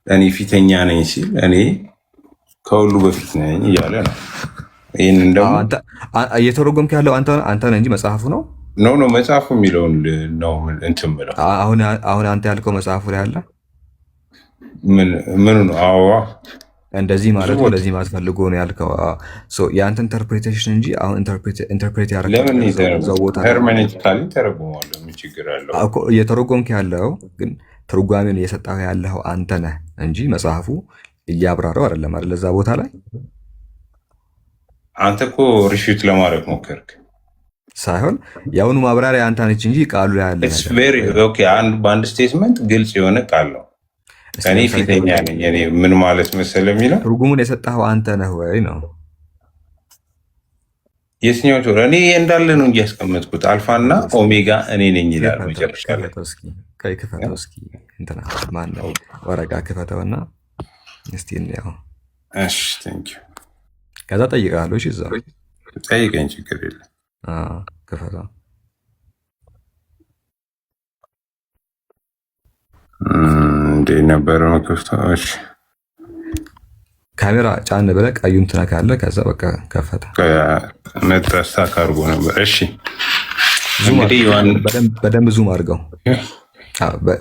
እኔ ፊተኛ ነኝ ሲል እኔ ከሁሉ በፊት ነኝ እያለ ነው። ይህንን ደግሞ እየተረጎምክ ያለው አንተ ነህ እንጂ መጽሐፉ ነው። ኖ መጽሐፉ የሚለውን ነው እንትን ብለው አሁን አንተ ያልከው መጽሐፉ ላይ አለ። ምኑ ነው? አዋ እንደዚህ ማለት ነው። እንደዚህ ማለት ፈልጎ ነው ያልከው የአንተ ኢንተርፕሬቴሽን እንጂ አሁን ኢንተርፕሬት ያደረገው ቦታ ሄርሜኔቲካሊ ተረጉሟል። ምን ችግር አለው? እየተረጎምክ ያለው ግን ትርጓሜውን እየሰጠህ ያለው አንተ ነህ እንጂ መጽሐፉ እያብራራው አይደለም አይደል? እዛ ቦታ ላይ አንተ እኮ ሪፊት ለማድረግ ሞከርክ ሳይሆን የአሁኑ ማብራሪያ አንተ ነች እንጂ ቃሉ ላይ ያለ በአንድ ስቴትመንት ግልጽ የሆነ ቃል ነው። እኔ ፊተኛ ነኝ። እኔ ምን ማለት መሰለ የሚለው ትርጉሙን የሰጠኸው አንተ ነህ ወይ ነው። የትኛው እኔ እንዳለ ነው እንጂ ያስቀመጥኩት አልፋና ኦሜጋ እኔ ነኝ ይላል መጨረሻ ላይ። ክፈተው እስኪ እንትና ማነው ወረቃ ክፈተውና እስቲ እንያው። እሺ ቴንኪው። ከዛ ጠይቃለሁ። እሺ እዛው ጠይቀኝ፣ ችግር የለም። ክፈተው። እንዴ ነበረ መከፍታዎች ካሜራ ጫን ብለህ ቀዩን ትነካለህ። ከዛ በቃ ከፈተ። መጣስታ ካርጎ ነበር። እሺ በደንብ ዙም አድርገው፣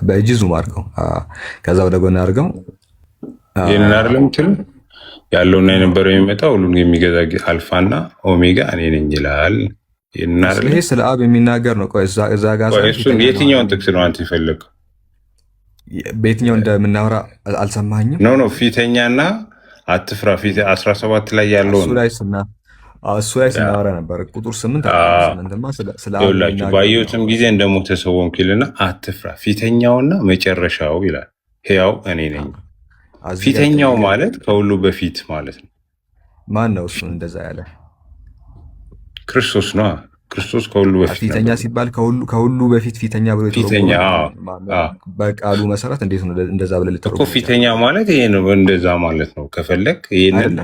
በእጅ ዙም አድርገው። ከዛ ወደ ጎን አድርገው። ይህንን አይደለም ትል ያለውና የነበረው የሚመጣው ሁሉን የሚገዛ አልፋና ኦሜጋ እኔ ነኝ ይላል። ይሄ ስለ አብ የሚናገር ነው። ቆይ እዛ ጋር የትኛውን ጥቅስ ነው አንተ የፈለግኸው? በየትኛው እንደምናወራ አልሰማኝም። ኖ ፊተኛና አትፍራ 17 ላይ ያለው እሱ ላይ ስናወራ ነበር። ቁጥር 8 ይኸውላችሁ ባየሁትም ጊዜ እንደሞተ ሰው ሆንኩ ይልና አትፍራ ፊተኛውና መጨረሻው ይላል። ሕያው እኔ ነኝ። ፊተኛው ማለት ከሁሉ በፊት ማለት ነው። ማን ነው እሱን እንደዛ ያለ? ክርስቶስ ነው። ክርስቶስ ከሁሉ በፊት ፊተኛ ሲባል ከሁሉ በፊት ፊተኛ ብሎ በቃሉ መሰረት እንዴት ነው እንደዛ ብለህ ልትረጉም እኮ? ፊተኛ ማለት ይሄ ነው፣ እንደዛ ማለት ነው። ከፈለግ ይሄንን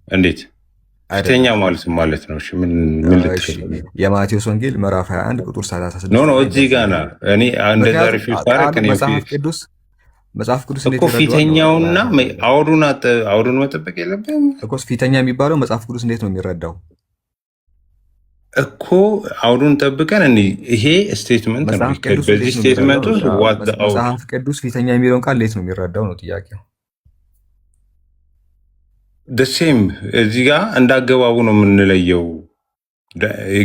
እንዴት ፊተኛ ማለት ነው? ምን የማቴዎስ ወንጌል ምዕራፍ 21 ቁጥር 36 ኖ እዚህ ጋር ና እኔ እንደዛ ሪፊት ታረክ መጽሐፍ ቅዱስ እኮ ፊተኛውና አውዱን መጠበቅ የለብህም እኮ። ፊተኛ የሚባለው መጽሐፍ ቅዱስ እንዴት ነው የሚረዳው እኮ? አውዱን ጠብቀን ይሄ ስቴትመንት ነው። በዚህ ስቴትመንት ውስጥ መጽሐፍ ቅዱስ ፊተኛ የሚለውን ቃል እንዴት ነው የሚረዳው ነው ጥያቄው። ደሴም እዚህ ጋር እንዳገባቡ ነው የምንለየው።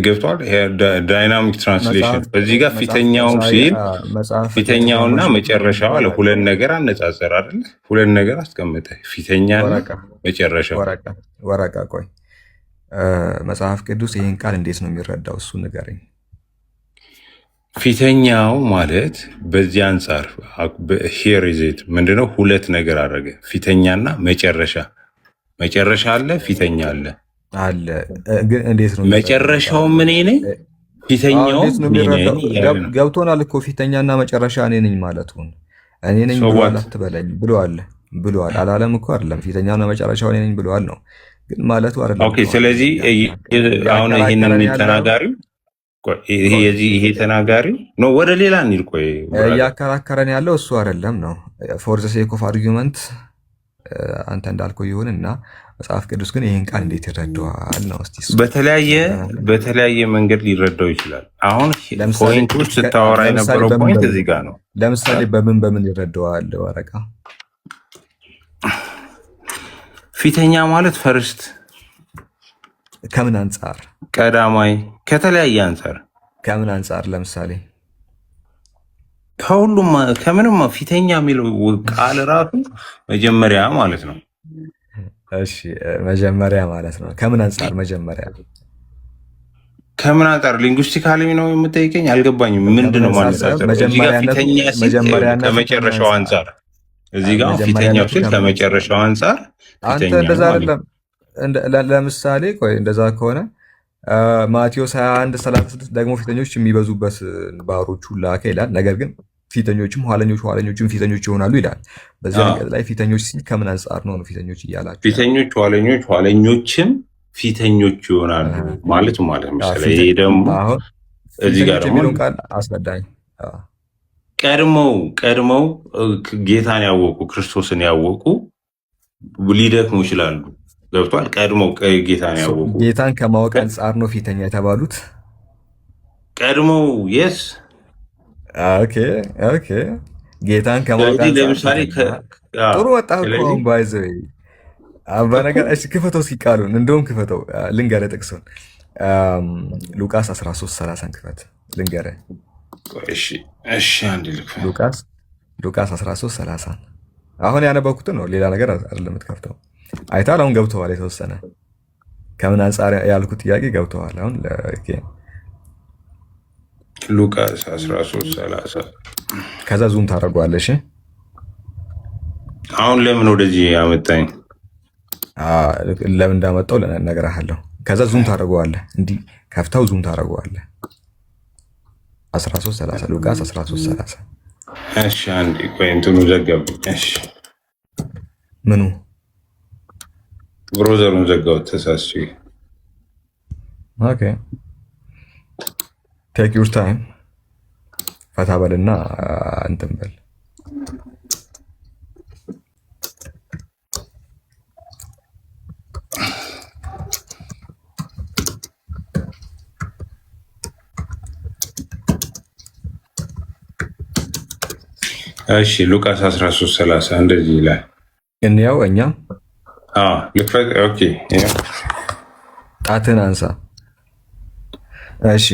ገብቷል? ዳይናሚክ ትራንስሌሽን በዚህ ጋር ፊተኛው ሲል ፊተኛውና መጨረሻው አለ። ሁለት ነገር አነጻጸር አይደለ? ሁለት ነገር አስቀምጠ ፊተኛና መጨረሻው። ወረቃ ቆይ መጽሐፍ ቅዱስ ይህን ቃል እንዴት ነው የሚረዳው? እሱ ንገረኝ። ፊተኛው ማለት በዚህ አንጻር ሄር ይዘት ምንድነው? ሁለት ነገር አደረገ። ፊተኛና መጨረሻ። መጨረሻ አለ፣ ፊተኛ አለ አለ። ግን እንዴት ነው መጨረሻው? ምን ነኝ ፊተኛው ገብቶናል እኮ ፊተኛና መጨረሻ እኔ ነኝ ማለቱን። እኔ ነኝ ብሏል አትበለኝ ብሏል አላለም እኮ አይደለም። ፊተኛና መጨረሻው እኔ ነኝ ብሏል ነው ግን ማለቱ አይደለም። ኦኬ ስለዚህ አሁን ይሄንን ተናጋሪው ይሄ ተናጋሪው ነው ወደ ሌላ እንሂድ። ቆይ እያከራከረን ያለው እሱ አይደለም ነው። ፎር ዘ ሴክ ኦፍ አርጊመንት አንተ እንዳልከው ይሁን እና መጽሐፍ ቅዱስ ግን ይህን ቃል እንዴት ይረዳዋል ነው። በተለያየ መንገድ ሊረዳው ይችላል። አሁን ፖይንቶች ስታወራ የነበረው ፖይንት እዚህ ጋር ነው። ለምሳሌ በምን ይረዳዋል? ወረቃ ፊተኛ ማለት ፈርስት ከምን አንጻር? ቀዳማይ ከተለያየ አንጻር ከምን አንጻር? ለምሳሌ ከሁሉም ከምንም ፊተኛ የሚለው ቃል ራሱ መጀመሪያ ማለት ነው። እሺ መጀመሪያ ማለት ነው። ከምን አንጻር መጀመሪያ? ከምን አንጻር ሊንጉስቲካሊ ነው የምጠይቀኝ? አልገባኝም። ምንድነው ማነጻጸር? እዚህ ጋር ፊተኛ ሲል ከመጨረሻው አንጻር፣ እዚህ ጋር ፊተኛው ሲል ከመጨረሻው አንጻር። አንተ እንደዛ አይደለም። ለምሳሌ ቆይ እንደዛ ከሆነ ማቴዎስ 21:36 ደግሞ ፊተኞች የሚበዙበት ባሮቹ ላከ ይላል። ነገር ግን ፊተኞችም ኋለኞችም ፊተኞች ይሆናሉ ይላል። በዚህ አንቀጽ ላይ ፊተኞች ሲል ከምን አንጻር ነው ፊተኞች እያላችሁ? ፊተኞች ኋለኞችም ፊተኞች ይሆናሉ ማለት መሰለኝ። ይሄ ደግሞ እዚህ ጋር ደግሞ ቃል አስረዳኝ። ቀድመው ጌታን ያወቁ ክርስቶስን ያወቁ ሊደክሙ ይችላሉ። ገብቷል? ቀድመው ጌታን ያወቁ ጌታን ከማወቅ አንጻር ነው ፊተኛ የተባሉት። ቀድመው የስ ኦኬ ጌታን ከማወቅ አንጻር ለምሳሌ ጥሩ ወጣህ እኮ አሁን ባይዘው በነገር ክፈተው ሲቃሉን እንደውም ክፈተው ልንገርህ ጥቅሱን ሉቃስ 13:30 ክፈት ልንገርህ። እሺ አንድ ልክፈት። ሉቃስ 13:30 አሁን ያነበብኩትን ነው፣ ሌላ ነገር አይደለም የምትከፍተው። አይታል አሁን ገብተዋል። የተወሰነ ከምን አንጻር ያልኩት ጥያቄ ገብተዋል። አሁን ሉቃስ 13:30 ከዛ ዙም ታደርገዋለሽ። አሁን ለምን ወደዚህ ያመጣኝ? ለምን እንዳመጣው እነግርሃለሁ። ከዛ ዙም ታደርገዋለህ፣ እንዲህ ከፍተው ዙም ታደርገዋለህ። 13:30 ሉቃስ 13:30 እሺ አንዴ ቆይ እንትኑ ዘጋብኝ። እሺ ምኑ ብሮዘሩን ዘጋው ተሳስቼ። ኦኬ ቴክ ዩር ታይም ፈታ በልና እንትን በል። እሺ ሉቃስ 13:30 እንደዚህ ይላል። እንያው እኛ ልክፈት። ኦኬ ጣትን አንሳ። እሺ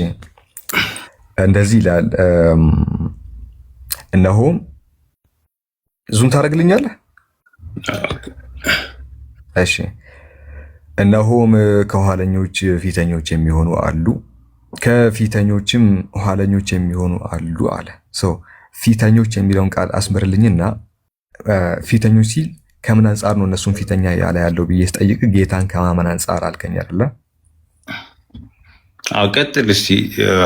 እንደዚህ ይላል። እነሆም ዙም ታደርግልኛለህ? እሺ እነሆም ከኋለኞች ፊተኞች የሚሆኑ አሉ፣ ከፊተኞችም ኋለኞች የሚሆኑ አሉ አለ። ፊተኞች የሚለውን ቃል አስምርልኝና ፊተኞች ሲል ከምን አንጻር ነው እነሱን ፊተኛ ያለ ያለው ብዬ ስጠይቅ ጌታን ከማመን አንጻር አልከኝ አይደለ? ቀጥል እስቲ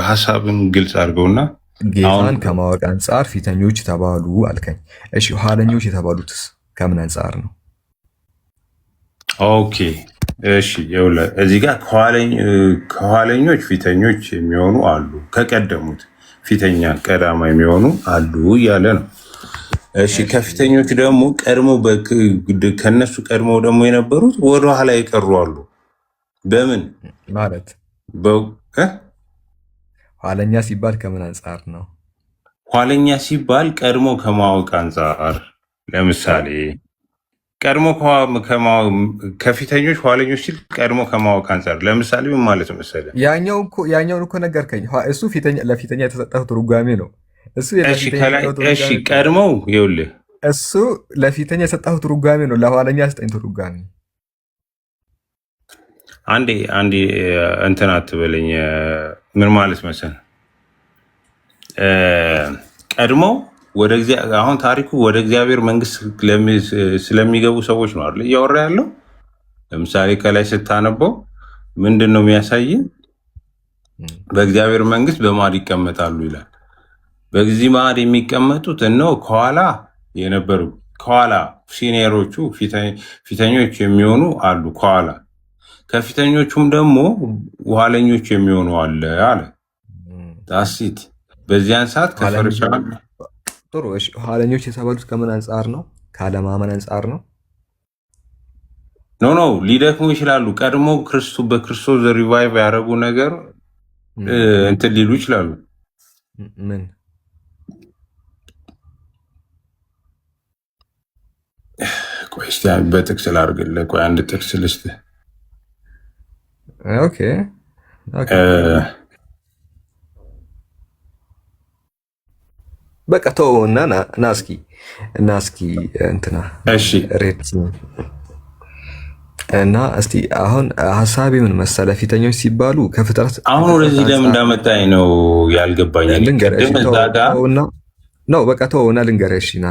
ሀሳብን ግልጽ አድርገውና። ጌታን ከማወቅ አንጻር ፊተኞች ተባሉ አልከኝ። እሺ ኋለኞች የተባሉትስ ከምን አንጻር ነው? ኦኬ እሺ ይኸውልህ እዚህ ጋር ከኋለኞች ፊተኞች የሚሆኑ አሉ፣ ከቀደሙት ፊተኛ ቀዳማ የሚሆኑ አሉ እያለ ነው። እሺ ከፊተኞች ደግሞ ከነሱ ቀድመው ደግሞ የነበሩት ወደኋላ የቀሩ አሉ። በምን ማለት ኋለኛ ሲባል ከምን አንጻር ነው? ኋለኛ ሲባል ቀድሞ ከማወቅ አንጻር። ለምሳሌ ቀድሞ ከፊተኞች ኋለኞች ሲል ቀድሞ ከማወቅ አንጻር። ለምሳሌ ምን ማለት መሰለህ? ያኛውን እኮ ነገርከኝ። እሱ ለፊተኛ የተሰጠው ትርጓሜ ነው። እሺ ቀድሞው ይኸውልህ፣ እሱ ለፊተኛ የሰጠው ትርጓሜ ነው። ለኋለኛ ስጠኝ ትርጓሜ። አንዴ እንትን አትበለኝ። ምን ማለት መሰለህ? ቀድሞው አሁን ታሪኩ ወደ እግዚአብሔር መንግስት ስለሚገቡ ሰዎች ነው አይደል እያወራ ያለው። ለምሳሌ ከላይ ስታነበው ምንድን ነው የሚያሳይ? በእግዚአብሔር መንግስት በማዕድ ይቀመጣሉ ይላል። በዚህ ማዕድ የሚቀመጡት እነሆ ከኋላ የነበሩ ከኋላ ሲኒየሮቹ ፊተኞች የሚሆኑ አሉ ከኋላ፣ ከፊተኞቹም ደግሞ ኋለኞች የሚሆኑ አለ ዳሲት። በዚያን ሰዓት ከፈሪሳውያን ጥሩ። እሺ ኋለኞች የተባሉት ከምን አንጻር ነው? ካለማመን አንጻር ነው? ኖ ሊደክሙ ይችላሉ። ቀድሞ በክርስቶስ ሪቫይቭ ያደረጉ ነገር እንትን ሊሉ ይችላሉ። ምን ቆይ እስቲ በጥቅስ ላድርግልህ። ቆይ አንድ ጥቅስ ልስጥህ። ኦኬ በቃ ተወው እና ና እስኪ እንትና እሺ ሬድ እና እስቲ አሁን ሀሳቤ ምን መሰለ? ፊተኞች ሲባሉ ከፍጥረት አሁን ወደዚህ ለምን እንዳመጣኝ ነው ያልገባኝ። በቃ ተወውና ልንገርህ። እሺ ና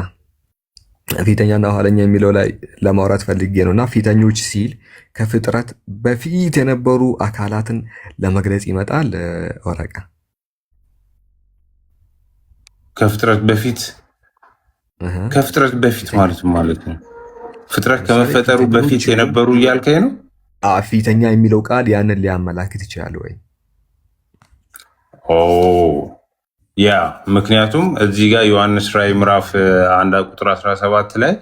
ፊተኛና ኋለኛ የሚለው ላይ ለማውራት ፈልጌ ነው። እና ፊተኞች ሲል ከፍጥረት በፊት የነበሩ አካላትን ለመግለጽ ይመጣል። ወረቃ ከፍጥረት በፊት ማለት ነው። ፍጥረት ከመፈጠሩ በፊት የነበሩ እያልከኝ ነው? ፊተኛ የሚለው ቃል ያንን ሊያመላክት ይችላል ወይ? ያ ምክንያቱም እዚህ ጋር ዮሐንስ ራዕይ ምዕራፍ 1 ቁጥር 17 ላይ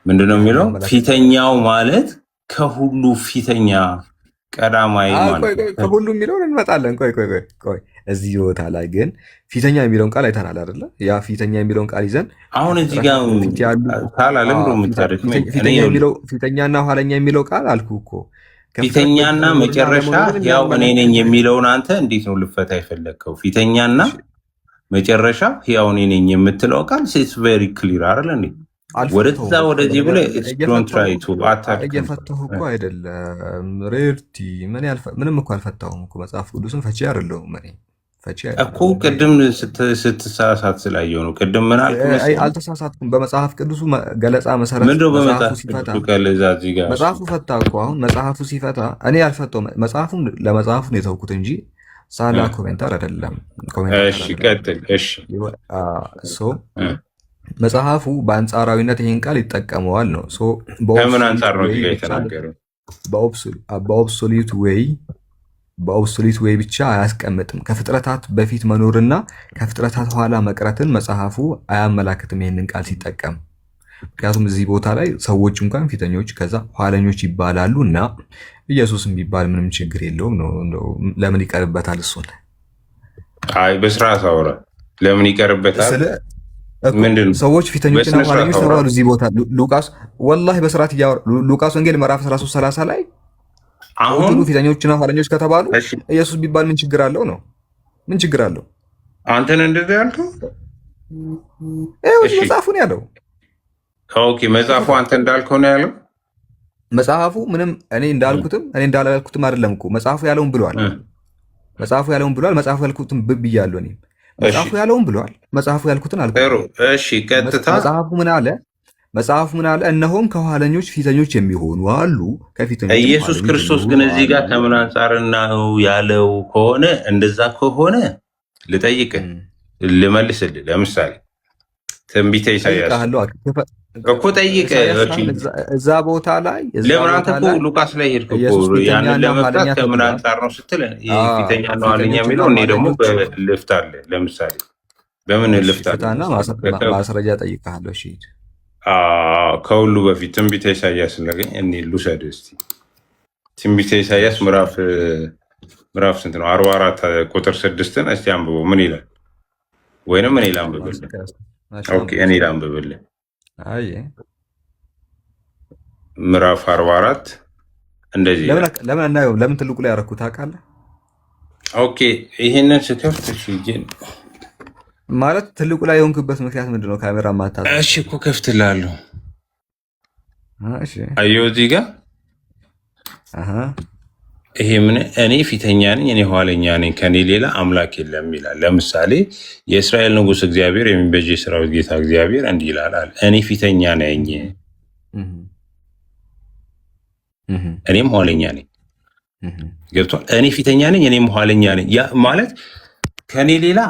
ምንድነው የሚለው? ፊተኛው ማለት ከሁሉ ፊተኛ ቀዳማይ ማለት ነው። ከሁሉ የሚለውን እንመጣለን። ቆይ እዚህ ቦታ ላይ ግን ፊተኛ የሚለውን ቃል አይተናል አይደለ? ያ ፊተኛ የሚለውን ቃል ይዘን አሁን እዚህ ጋር ፊተኛና ኋለኛ የሚለው ቃል አልኩ እኮ ፊተኛና መጨረሻ ያው እኔ ነኝ የሚለውን አንተ እንዴት ነው ልፈታ የፈለግከው? ፊተኛና መጨረሻ ያው እኔ ነኝ የምትለው ቃል ሴትስ ቬሪ ክሊር አይደል እንዴ? ወደዛ ወደዚህ ብለህ እየፈታሁ እኮ አይደለም። ሬርቲ ምንም እኮ አልፈታሁም እኮ መጽሐፍ ቅዱስን ፈቺ አይደለሁም እኔ እኮ ቅድም ስትሳሳት ስላየው ነው። ቅድም ምን አልኩ መሰለኝ? አልተሳሳትኩም። በመጽሐፍ ቅዱሱ ገለጻ መሰረት መጽሐፉ ፈታ እኮ። አሁን መጽሐፉ ሲፈታ እኔ ያልፈታው ለመጽሐፉ ነው የተውኩት እንጂ ሳላ ኮሜንታር አይደለም። መጽሐፉ በአንጻራዊነት ይህን ቃል ይጠቀመዋል ነው። ከምን አንጻር ነው የተናገረው? በኦብሶሊት ዌይ ብቻ አያስቀምጥም። ከፍጥረታት በፊት መኖርና ከፍጥረታት ኋላ መቅረትን መጽሐፉ አያመላክትም ይህንን ቃል ሲጠቀም። ምክንያቱም እዚህ ቦታ ላይ ሰዎች እንኳን ፊተኞች ከዛ ኋለኞች ይባላሉ እና ኢየሱስም ቢባል ምንም ችግር የለውም ነው። ለምን ይቀርበታል? እሱን አይ በስርዓት አውራ። ለምን ይቀርበታል? ሰዎች ፊተኞችና ኋለኞች ተባሉ እዚህ ቦታ ሉቃስ ወላሂ በስርዓት እያወራ ሉቃስ ወንጌል ምዕራፍ 13:30 ላይ አሁን ፊተኞችና ኋለኞች ከተባሉ ኢየሱስ ቢባል ምን ችግር አለው ነው? ምን ችግር አለው? አንተን እንደዚህ ያልከው መጽሐፉ ነው ያለው። ኦኬ መጽሐፉ አንተ እንዳልከው ነው ያለው። መጽሐፉ ምንም እኔ እንዳላልኩትም አይደለም እኮ መጽሐፉ ያለውን ብሏል። መጽሐፉ ያለውን ብሏል። መጽሐፉ ያልኩትን ብያለሁ እኔ። መጽሐፉ ያለውን ብሏል። መጽሐፉ ያልኩትን አልኩ። እሺ ቀጥታ መጽሐፉ ምን አለ? እነሆም ከኋለኞች ፊተኞች የሚሆኑ አሉ ከፊተኞች። ኢየሱስ ክርስቶስ ግን እዚህ ጋር ከምን አንጻር ነው ያለው? ከሆነ እንደዛ ከሆነ ልጠይቅህ ልመልስልህ። ለምሳሌ ትንቢተ ኢሳያስ እኮ ጠይቀህ እዛ ቦታ ላይ ለምን አንተ እኮ ሉቃስ ላይ ሄድክ እኮ ያንን ለመፍታት ከምን አንጻር ነው ስትል ፊተኛ ነው ኋለኛ የሚለው እኔ ደግሞ በልፍት አለ። ለምሳሌ በምን ልፍት አለ? ማስረጃ ጠይቀሃለሁ። እሺ ከሁሉ በፊት ትንቢተ ኢሳያስ ነገኝ እኔ ልውሰድ እስኪ። ትንቢተ ኢሳያስ ምዕራፍ ስንት ነው? 44 ቁጥር 6ን እስቲ አንብበው። ምን ይላል? ወይንም እኔ ላንብብልህ? ኦኬ እኔ ላንብብልህ። ምዕራፍ 44 እንደዚህ ለምን እናየው? ለምን ትልቁ ላይ ያደረኩት ታውቃለህ? ኦኬ ይሄንን ስከፍት ማለት ትልቁ ላይ የሆንክበት ምክንያት ምንድን ነው? ካሜራ ማታ እሺ እኮ ከፍትላለሁ። አየሁ እዚህ ጋር ይሄ ምን እኔ ፊተኛ ነኝ እኔ ኋለኛ ነኝ ከኔ ሌላ አምላክ የለም ይላል። ለምሳሌ የእስራኤል ንጉሥ እግዚአብሔር የሚቤዥ የሰራዊት ጌታ እግዚአብሔር እንዲህ ይላል፣ እኔ ፊተኛ ነኝ እኔም ኋለኛ ነኝ። ገብቷል? እኔ ፊተኛ ነኝ እኔም ኋለኛ ነኝ ማለት ከኔ ሌላ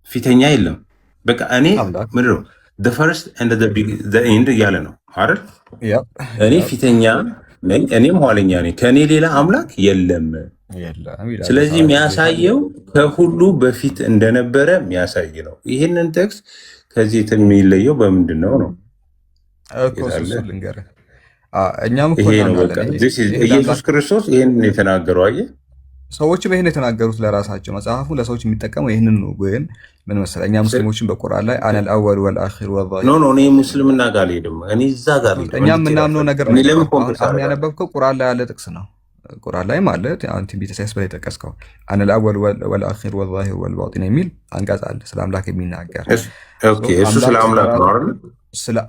ፊተኛ የለም። በቃ እኔ ምንድን ነው the first and the end እያለ ነው አይደል? እኔ ፊተኛ ነኝ እኔም ኋለኛ ነኝ ከኔ ሌላ አምላክ የለም። ስለዚህ የሚያሳየው ከሁሉ በፊት እንደነበረ የሚያሳይ ነው። ይህንን ጥቅስ ከዚህ የሚለየው በምንድን ነው ነው? ይሄ ነው በቃ ኢየሱስ ክርስቶስ ይህንን የተናገረው። አየህ ሰዎችም ይህን የተናገሩት ለራሳቸው መጽሐፉ ለሰዎች የሚጠቀመው ይህንን ነው። ግን ምን መሰለህ እኛ ሙስሊሞችን በቁርአን ላይ አነል አወል ወልአኺር ወዛሂር እኔ ሙስልምና ጋር አልሄድም። እኔ እዛ ጋር እኛ የምናምነው ነገር ነው። አሁን ያነበብከው ቁርአን ላይ ያለ ጥቅስ ነው። ቁርአን ላይ ማለት ትንቢተ ኢሳይያስ ላይ የጠቀስከው አነል አወል ወልአኺር ወዛሂር ወልባጢን የሚል አንቀጽ አለ፣ ስለ አምላክ የሚናገር። እሱ ስለ አምላክ ነው አይደል?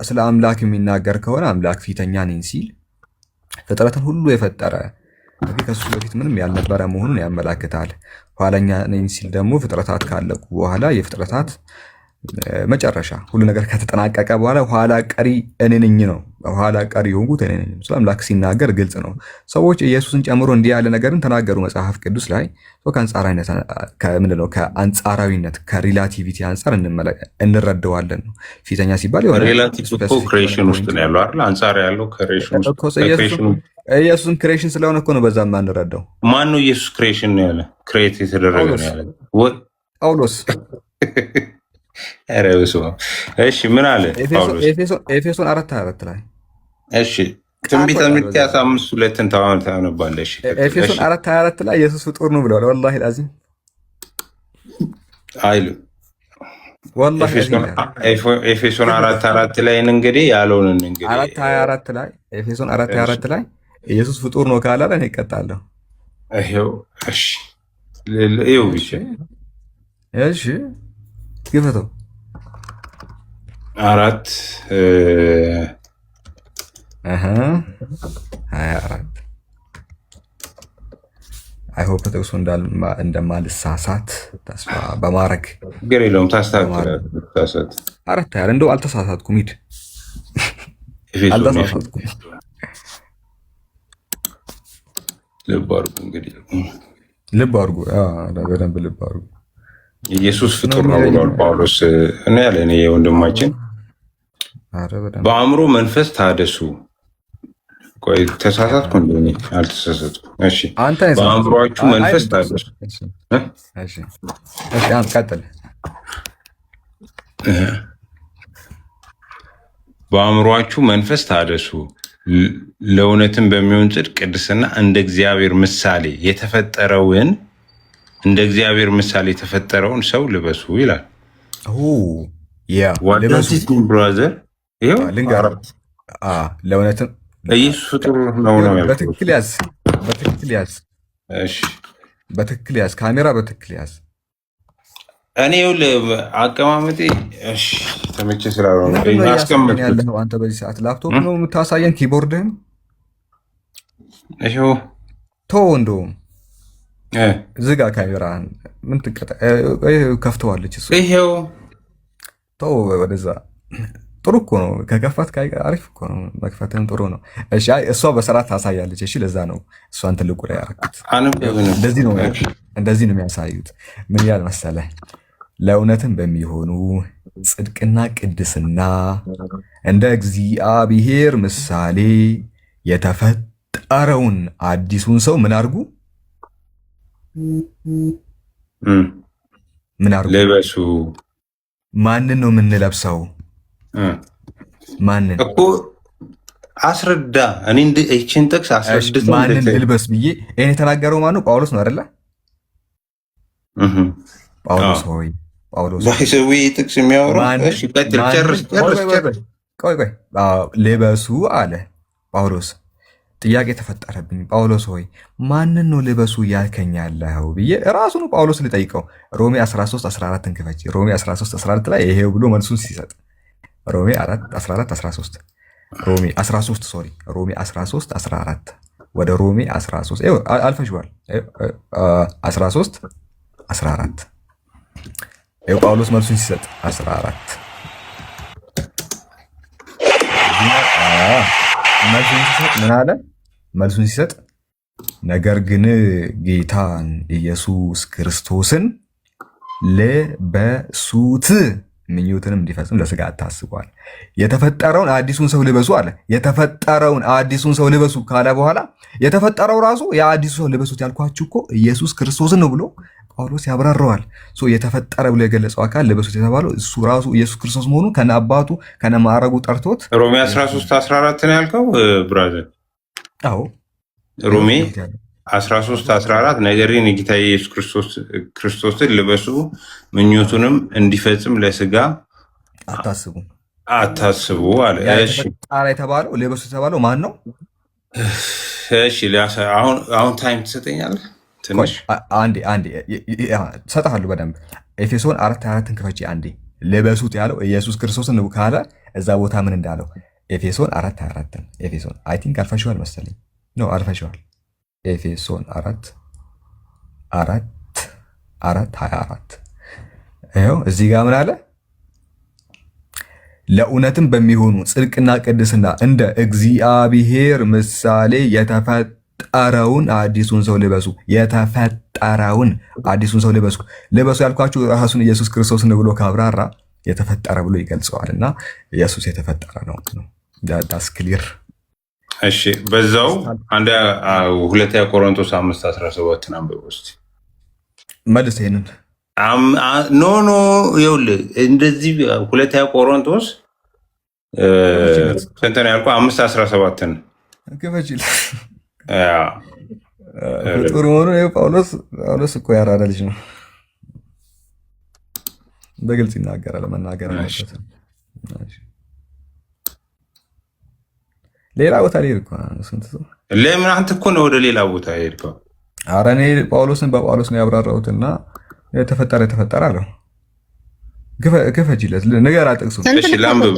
ስለ አምላክ የሚናገር ከሆነ አምላክ ፊተኛ ነኝ ሲል ፍጥረትን ሁሉ የፈጠረ ከሱ በፊት ምንም ያልነበረ መሆኑን ያመላክታል። ኋለኛ ነኝ ሲል ደግሞ ፍጥረታት ካለቁ በኋላ የፍጥረታት መጨረሻ ሁሉ ነገር ከተጠናቀቀ በኋላ ኋላ ቀሪ እኔ ነኝ ነው። ኋላ ቀሪ የሆንኩት እኔ ነኝ። ስለ አምላክ ሲናገር ግልጽ ነው። ሰዎች ኢየሱስን ጨምሮ እንዲህ ያለ ነገርን ተናገሩ መጽሐፍ ቅዱስ ላይ። ከአንጻራዊነት ከሪላቲቪቲ አንጻር እንረዳዋለን ነው። ፊተኛ ሲባል ክሬሽን ውስጥ ነው ያለው አይደል? አንጻር ያለው ኢየሱስን ክሬሽን ስለሆነ እኮ ነው በዛ የማንረዳው። ማን ነው ኢየሱስ ክሬሽን ነው ያለ? ክሬት የተደረገ ነው ያለ ኧረ በስመ አብ። እሺ ምን አለ ጳውሎስ? ኤፌሶን 4:24 ላይ እሺ ትንቢተ ሚልክያስ 5:2 ታነባለሽ። ኤፌሶን 4:24 ላይ ኢየሱስ ፍጡር ነው ብለዋል። ወላሂ ላዚም አይልም። ኤፌሶን 4:4 ላይ እንግዲህ ያለውን እንግዲህ 4:24 ላይ ኤፌሶን 4:24 ላይ ኢየሱስ ፍጡር ነው ካላለ እኔ እቀጣለሁ። ይሄው እሺ ይሄው ብቻ እሺ ግፈተው 24 አይሆፕ ጥቅሱ እንደማልሳሳት ተስፋ በማድረግ ችግር የለውም። ታስተካክላለህ። አራት ያህል እንደው አልተሳሳትኩም። ሂድ አልተሳሳትኩም። ልብ አድርጉ እንግዲህ ልብ አድርጉ፣ በደንብ ልብ አድርጉ። ኢየሱስ ፍጡር ነው ብሏል ጳውሎስ። እኔ ያለ እኔ ወንድማችን በአእምሮ መንፈስ ታደሱ። ቆይ ተሳሳትኩ እንደኔ አልተሳሳትኩም። እሺ በአእምሮአችሁ መንፈስ ታደሱ። እሺ ቀጥል። በአእምሮአችሁ መንፈስ ታደሱ ለእውነትም በሚሆን ጽድቅ ቅድስና እንደ እግዚአብሔር ምሳሌ የተፈጠረውን ሰው ልበሱ ይላል። ብራዘር ለእውነትም ኢየሱስ ፍጡር ነው ነው ያልኩት። በትክክል ያዝ፣ ካሜራ በትክክል ያዝ። እኔ አቀማመጤ ተመቼ ስላልሆነ ያለኸው አንተ በዚህ ሰዓት ላፕቶፕ ነው የምታሳየን? ኪቦርድህን ተው፣ እንደውም ዝጋ ካሜራህን። ምን ከፍተዋለች እሱ። ይሄው ተው ወደዛ። ጥሩ እኮ ነው ከከፋት፣ አሪፍ እኮ ነው መክፈትህም ጥሩ ነው። እሺ እሷ በስርዓት ታሳያለች። እሺ ለዛ ነው እሷን ትልቁ ላይ ያደረኩት። እንደዚህ ነው የሚያሳዩት። ምን ያህል መሰለህ? ለእውነትም በሚሆኑ ጽድቅና ቅድስና እንደ እግዚአብሔር ምሳሌ የተፈጠረውን አዲሱን ሰው ምን አድርጉ? ልበሱ። ማንን ነው የምንለብሰው? ማንን እኮ አስረዳ። እኔ ይህችን ጥቅስ አስረድቶ ማንን ልልበስ ብዬ ይህን የተናገረው ማነው? ጳውሎስ ነው አይደለ? ጳውሎስ ሆይ ባይሰዊ ጥቅስ የሚያወራው ቆይ ልበሱ አለ ጳውሎስ። ጥያቄ ተፈጠረብኝ። ጳውሎስ ሆይ ማንን ነው ልበሱ እያልከኝ ያለኸው ብዬ ራሱን ጳውሎስ ልጠይቀው። ሮሜ 13:14 ክፈች። ሮሜ 13:14 ላይ ይሄው ብሎ መልሱን ሲሰጥ ሮሜ 13:14 ሮሜ 13:14 ወደ ሮሜ 13 አልፈሽዋል። 13:14 ጳውሎስ መልሱን ሲሰጥ 14 መልሱን ሲሰጥ ምን አለ? መልሱን ሲሰጥ ነገር ግን ጌታን ኢየሱስ ክርስቶስን ልበሱት፣ ምኞትንም እንዲፈጽም ለስጋ አታስቧል። የተፈጠረውን አዲሱን ሰው ልበሱ አለ። የተፈጠረውን አዲሱን ሰው ልበሱ ካለ በኋላ የተፈጠረው ራሱ የአዲሱ ሰው ልበሱት ያልኳችሁ እኮ ኢየሱስ ክርስቶስን ነው ብሎ ጳውሎስ ያብራረዋል። የተፈጠረ ብሎ የገለጸው አካል ልበሱት የተባለው እሱ ራሱ ኢየሱስ ክርስቶስ መሆኑን ከነ አባቱ ከነ ማዕረጉ ጠርቶት ሮሜ 13:14 ነው ያልከው ብራዘር? አዎ ሮሜ 13:14 ነገር ግን የጌታ ኢየሱስ ክርስቶስን ልበሱ ምኞቱንም እንዲፈጽም ለስጋ አታስቡ አለ። የተባለው ልበሱ የተባለው ማን ነው? እሺ አሁን ታይም ትሰጠኛለህ? አንዴ ሰጠሃሉ በደንብ። ኤፌሶን 4:24 ክፈቺ አንዴ። ልበሱት ያለው ኢየሱስ ክርስቶስን ካለ እዛ ቦታ ምን እንዳለው ኤፌሶን 4:24 ኤፌሶን አይ ቲንክ አልፈሽዋል መሰለኝ። ኖ አልፈሽዋል። ኤፌሶን 4:24 ይኸው እዚህ ጋር ምን አለ? ለእውነትም በሚሆኑ ጽድቅና ቅድስና እንደ እግዚአብሔር ምሳሌ የተፈጠረውን አዲሱን ሰው ልበሱ። የተፈጠረውን አዲሱን ሰው ልበሱ። ልበሱ ያልኳችሁ ራሱን ኢየሱስ ክርስቶስን ብሎ ካብራራ የተፈጠረ ብሎ ይገልጸዋል። እና ኢየሱስ የተፈጠረ ነው። ዳስ ክሊር። እሺ በዛው ሁለተኛ ቆሮንቶስ 5:17 አንብበው እስኪ። መልስ ይሄንን ኖ ኖ ይኸውልህ እንደዚህ ሁለተኛ ቆሮንቶስ ስንት ነው ያልኩህ? 5:17 ግፈጅል ፍጡር ሆኖ ጳውሎስ እኮ ያራዳ ልጅ ነው። በግልጽ ይናገራል። መናገር አለበት። ሌላ ቦታ ላይ ሄድኩ። ለምን አንተ እኮ ነው ወደ ሌላ ቦታ ሄድከው? ኧረ እኔ ጳውሎስን በጳውሎስ ነው ያብራራሁትና የተፈጠረ አለው። ግፈጅለት ንገር አጥቅሱ። እሺ ላምብ።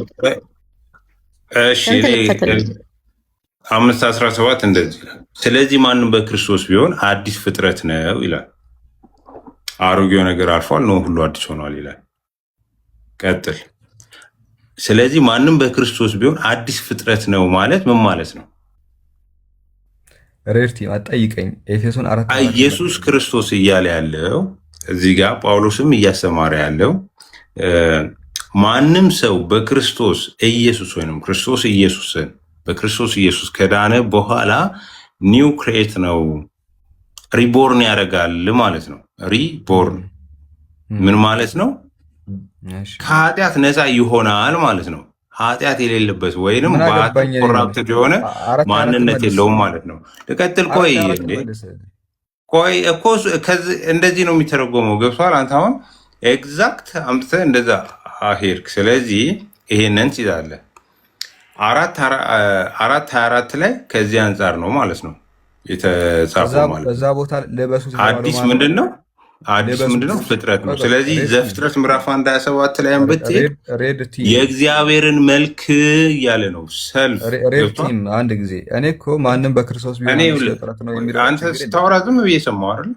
እሺ 5:17 እንደዚህ ይላል። ስለዚህ ማንም በክርስቶስ ቢሆን አዲስ ፍጥረት ነው ይላል። አሮጌው ነገር አልፏል፣ ነው ሁሉ አዲስ ሆኗል ይላል። ቀጥል። ስለዚህ ማንም በክርስቶስ ቢሆን አዲስ ፍጥረት ነው ማለት ምን ማለት ነው? ሬርቲ አጠይቀኝ። ኤፌሶን 4 ኢየሱስ ክርስቶስ እያለ ያለው እዚህ ጋር ጳውሎስም እያስተማረ ያለው ማንም ሰው በክርስቶስ ኢየሱስ ወይንም ክርስቶስ ኢየሱስን በክርስቶስ ኢየሱስ ከዳነ በኋላ ኒው ክሬት ነው፣ ሪቦርን ያደርጋል ማለት ነው። ሪቦርን ምን ማለት ነው? ከኃጢአት ነፃ ይሆናል ማለት ነው። ኃጢአት የሌለበት ወይንም ኮራፕትድ የሆነ ማንነት የለውም ማለት ነው። ልቀጥል። ቆይ እኮ እንደዚህ ነው የሚተረጎመው። ገብቷል? አንተ አሁን ኤግዛክት አምጥተህ እንደዛ ሄድክ። ስለዚህ ይሄንን ትይዛለህ 4:24 ላይ ከዚህ አንጻር ነው ማለት ነው የተጻፈው ማለት ነው። በዛ ቦታ ለበሱ አዲስ ምንድን ነው? አዲስ ምንድነው? ፍጥረት ነው። ስለዚህ ዘፍጥረት ምዕራፍ 1:27 ላይ አንብቤት የእግዚአብሔርን መልክ እያለ ነው። ሰልፍ ሬድቲም አንድ ጊዜ እኔ እኮ ማንም በክርስቶስ ቢሆን ፍጥረት ነው የሚለው አንተ ስታወራ ዝም ብዬ ሰማሁ አይደል?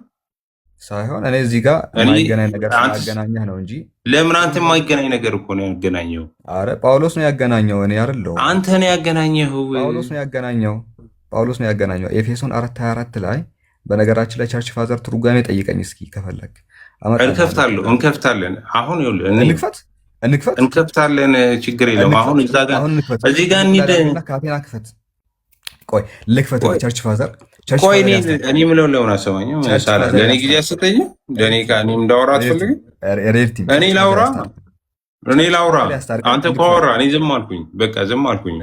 ሳይሆን እኔ እዚህ ጋር የማይገናኝ ነገር ስላገናኘህ ነው እንጂ። ለምን አንተ የማይገናኝ ነገር እኮ ነው ያገናኘው። አረ ጳውሎስ ነው ያገናኘው፣ እኔ አይደለሁም። አንተ ነው ያገናኘው። ጳውሎስ ነው ያገናኘው። ኤፌሶን 4:24 ላይ በነገራችን ላይ ቸርች ፋዘር ትርጓሜ ጠይቀኝ እስኪ ከፈለግ እንከፍታለን። አሁን እንከፍታለን፣ ችግር የለም። አሁን እዚህ ጋር እንሂድ። ካቴና ክፈት። ቆይ ልክፈት። ቸርች ፋዘር ቆይ እኔ የምለውን ለምን አሰማኝም? ለእኔ ጊዜ አሰጠኝ። ለእኔ እንዳወራ አትፈልግም? እኔ ላውራ አንተ ከወራ እኔ ዝም አልኩኝ። በቃ ዝም አልኩኝ።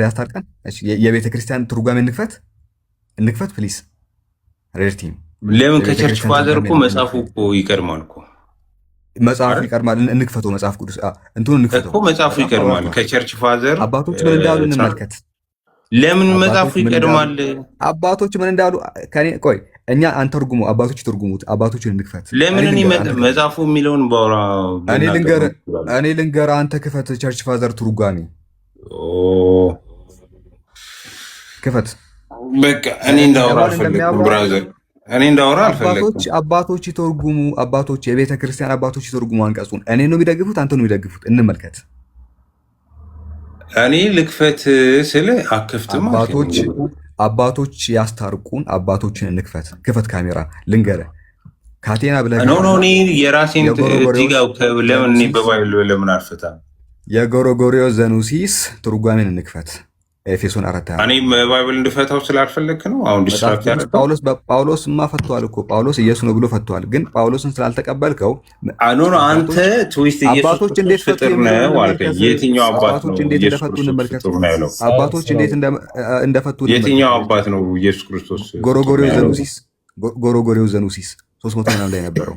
ያስታርቀን። የቤተ ክርስቲያን ትርጓሜ እንክፈት ፕሊዝ። ሬድቲም ለምን ከቸርች ፋዘር እኮ መጽሐፉ እኮ ይቀድማል እኮ መጽሐፉ ይቀድማል። እንክፈተው መጽሐፍ ቅዱስ እንትኑ እንክፈተው እኮ መጽሐፉ ይቀድማል ከቸርች ፋዘር። አባቶች ምን እንዳሉ እንመልከት። ለምን መጽሐፉ ይቀድማል? አባቶች ምን እንዳሉ ቆይ እኛ አንተርጉሙ፣ አባቶች ይተርጉሙት። አባቶችን እንክፈት። ለምን እኔ መጽሐፉ የሚለውን ባወራ እኔ ልንገር፣ አንተ ክፈት። ቸርች ፋዘር ትርጓሜ ክፈት። በቃ እኔ እንዳወራ አልፈለግኩም ብራዘር፣ እኔ እንዳወራ አልፈለግኩም። አባቶች ይተርጉሙ፣ አባቶች የቤተ ክርስቲያን አባቶች ይተርጉሙ አንቀጹን። እኔ ነው የሚደግፉት፣ አንተ ነው የሚደግፉት? እንመልከት። እኔ ልክፈት ስለ አክፍትም አባቶች ያስታርቁን፣ አባቶችን እንክፈት። ክፈት ካሜራ ልንገርህ። ካቴና ብለህ እኔ የራሴን እዚህ ጋር ለምን በባይብል ለምን አልፈታም? የጎርጎርዮስ ዘኑሲስ ትርጓሜን እንክፈት። ኤፌሶን 4 እኔ ባይብል እንድፈታው ስላልፈለክ ነው አሁን ዲስትራክት ያደረገው። ጳውሎስማ ፈቷል እኮ ጳውሎስ ኢየሱስ ነው ብሎ ፈቷል። ግን ጳውሎስን ስላልተቀበልከው አንተ ትዊስት አባቶች እንዴት ፍጡር ነው አልከኝ። የትኛው አባት ነው ኢየሱስ ክርስቶስ ነው ያለው? አባቶች እንዴት እንደፈቱ የትኛው አባት ነው ኢየሱስ ክርስቶስ? ጎርጎርዮስ ዘኑሲስ 300 ምናምን ላይ ነበረው።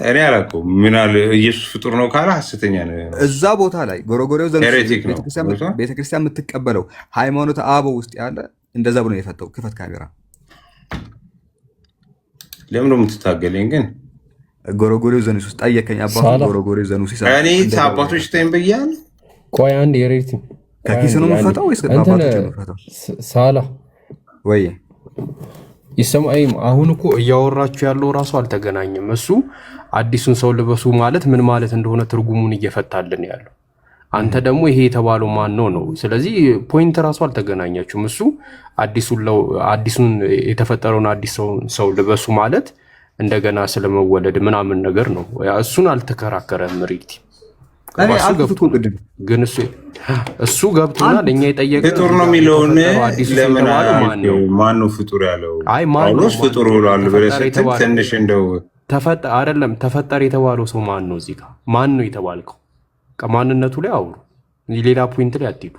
እኔ አላውቀውም። ምን አለ ኢየሱስ ፍጡር ነው ካለ ሐሰተኛ ነው። እዛ ቦታ ላይ ጎርጎርዮስ ቤተክርስቲያን የምትቀበለው ሃይማኖት አበው ውስጥ ያለ እንደዛ ብሎ ነው የፈተው። ክፈት ካሜራ። ለምን ነው የምትታገለኝ ግን? ጎርጎርዮስ ዘኑሲስ ጠየቀኝ። አባቱ ጎርጎርዮስ ዘኑሲስ እኔ አባቶች ተይም ብያለሁ። ቆይ አንድ የሬቲ ከኪስ ነው የምትፈታው ወይስ አባቶች ነው የምትፈታው? ሳላ ወይ ይሰማይም አሁን እኮ እያወራችሁ ያለው ራሱ አልተገናኘም። እሱ አዲሱን ሰው ልበሱ ማለት ምን ማለት እንደሆነ ትርጉሙን እየፈታልን ያለው፣ አንተ ደግሞ ይሄ የተባለው ማን ነው? ስለዚህ ፖይንት ራሱ አልተገናኛችሁም። እሱ አዲሱን የተፈጠረውን አዲስ ሰው ልበሱ ማለት እንደገና ስለመወለድ ምናምን ነገር ነው። እሱን አልተከራከረም ሪቲ። ግን እሱ ገብቶናል። እኛ የጠየቅነው ፍጡር ነው የሚለውን ማነው ፍጡር ያለው? ጳውሎስ ፍጡር ብሏል ብለህ ስትል ትንሽ እንደው አይደለም ተፈጠረ የተባለው ሰው ማን ነው? እዚህ ጋር ማን ነው የተባልከው? ከማንነቱ ላይ አውሩ፣ ሌላ ፖይንት ላይ አትሄዱ።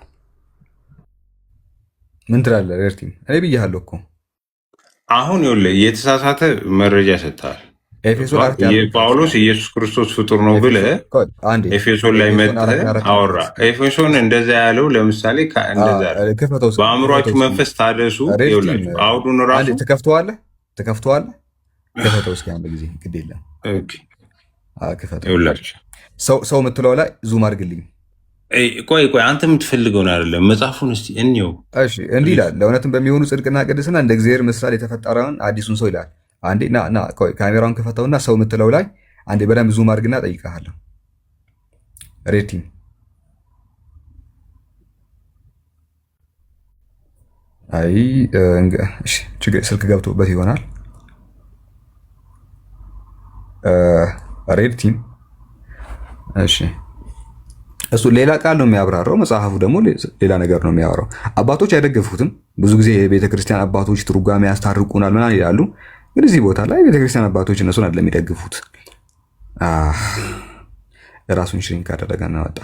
ምን ትላለህ ኤርቲም? እኔ ብያለሁ እኮ አሁን ይኸውልህ የተሳሳተ መረጃ ሰጥተሃል። ጳውሎስ ኢየሱስ ክርስቶስ ፍጡር ነው ብለህ ኤፌሶን ላይ መጥተህ አወራ። ኤፌሶን እንደዛ ያለው ለምሳሌ በአእምሯችሁ መንፈስ ታደሱ። ይኸውላችሁ አውዱን ራሱ ትከፍተዋለህ። ክፈተው እስኪ አንድ ጊዜ ግድ የለም ይኸውላችሁ ሰው የምትለው ላይ ዙም አድርግልኝ። ቆይ አንተ የምትፈልገውን አይደለም መጽሐፉን እስቲ እንየው። እሺ እንዲህ ይላል፣ ለእውነትም በሚሆኑ ጽድቅና ቅድስና እንደ እግዚአብሔር ምሳሌ የተፈጠረውን አዲሱን ሰው ይላል። አንዴ ና ቆይ ካሜራውን ክፈተውና ሰው የምትለው ላይ አንዴ በደንብ ዙም አድርግና ጠይቀሃለሁ። ሬቲም አይ እሺ ስልክ ገብቶበት ይሆናል። ሬቲም እሺ እሱ ሌላ ቃል ነው የሚያብራራው፣ መጽሐፉ ደግሞ ሌላ ነገር ነው የሚያወራው። አባቶች አይደገፉትም። ብዙ ጊዜ የቤተክርስቲያን አባቶች ትርጓሜ ያስታርቁናል ምናምን ይላሉ። ግን እዚህ ቦታ ላይ ቤተክርስቲያን አባቶች እነሱን አይደለም የሚደግፉት። ራሱን ሽሪንክ አደረገና ወጣ።